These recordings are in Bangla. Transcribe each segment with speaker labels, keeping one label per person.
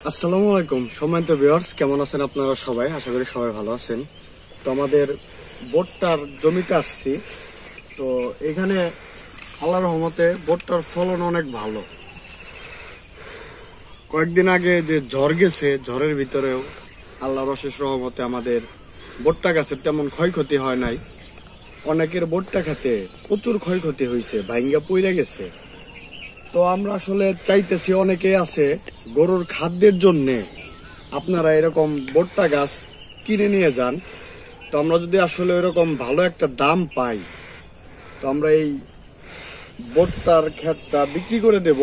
Speaker 1: আসসালামু আলাইকুম সম্মানিত ভিউয়ার্স, কেমন আছেন আপনারা সবাই? আশা করি সবাই ভালো আছেন। তো আমাদের ভুট্টার জমিতে আসছি। তো এখানে আল্লাহর রহমতে ভুট্টার ফলন অনেক ভালো। কয়েকদিন আগে যে ঝড় গেছে, ঝড়ের ভিতরেও আল্লাহর অশেষ রহমতে আমাদের ভুট্টা গাছের তেমন ক্ষয়ক্ষতি হয় নাই। অনেকের ভুট্টা খেতে প্রচুর ক্ষয়ক্ষতি হয়েছে, ভাঙ্গা পইরা গেছে। তো আমরা আসলে চাইতেছি, অনেকে আছে গরুর খাদ্যের জন্যে আপনারা এরকম ভুট্টা গাছ কিনে নিয়ে যান। তো আমরা যদি আসলে এরকম ভালো একটা দাম পাই, তো আমরা এই ভুট্টার ক্ষেতটা বিক্রি করে দেব।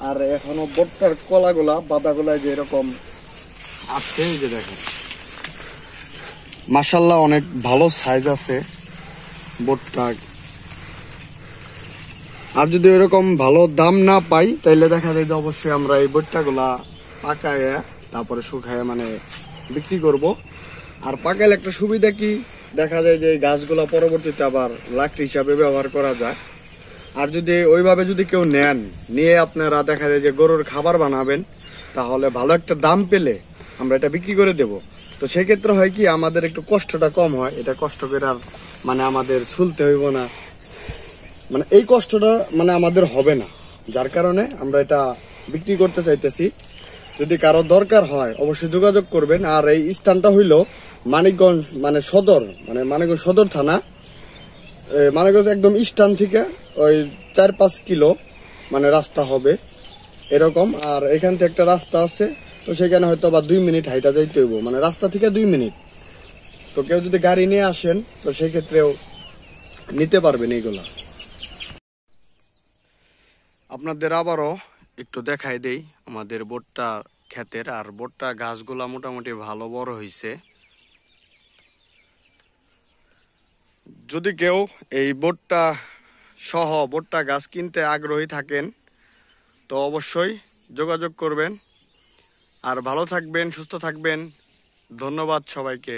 Speaker 1: আর এখনো ভুট্টার কলাগুলা বাদাগুলা যে এরকম আছে, এই যে দেখেন, মাশাআল্লাহ অনেক ভালো সাইজ আছে ভুট্টা। আর যদি এরকম ভালো দাম না পাই, তাইলে দেখা যায় যে অবশ্যই আমরা এই ভুট্টাগুলা পাকায় তারপরে শুকায় বিক্রি করব। আর পাকাইলে একটা সুবিধা কি, দেখা যায় যে এই গাছগুলা পরবর্তীতে আবার লাকড়ি হিসাবে ব্যবহার করা যায়। আর যদি ওইভাবে যদি কেউ নেন, নিয়ে আপনারা দেখা যায় যে গরুর খাবার বানাবেন, তাহলে ভালো একটা দাম পেলে আমরা এটা বিক্রি করে দেব। তো সেক্ষেত্রে হয় কি, আমাদের একটু কষ্টটা কম হয়। এটা কষ্ট করে আর আমাদের ছুলতে হইব না, এই কষ্টটা আমাদের হবে না। যার কারণে আমরা এটা বিক্রি করতে চাইতেছি। যদি কারো দরকার হয় অবশ্যই যোগাযোগ করবেন। আর এই স্থানটা হইল মানিকগঞ্জ সদর, মানিকগঞ্জ সদর থানা। মানিকগঞ্জ একদম স্থান থেকে ওই 4-5 কিলো রাস্তা হবে এরকম। আর এখান থেকে একটা রাস্তা আছে, তো সেখানে হয়তো বা 2 মিনিট হাইটা যাইতে হইব, রাস্তা থেকে 2 মিনিট। তো কেউ যদি গাড়ি নিয়ে আসেন, তো সেক্ষেত্রেও নিতে পারবেন এইগুলা। আপনাদের আবারও একটু দেখাই দেই আমাদের ভুট্টা ক্ষেতের। আর ভুট্টা গাছগুলা মোটামুটি ভালো বড় হয়েছে। যদি কেউ এই ভুট্টা সহ ভুট্টা গাছ কিনতে আগ্রহী থাকেন, তো অবশ্যই যোগাযোগ করবেন। আর ভালো থাকবেন, সুস্থ থাকবেন। ধন্যবাদ সবাইকে।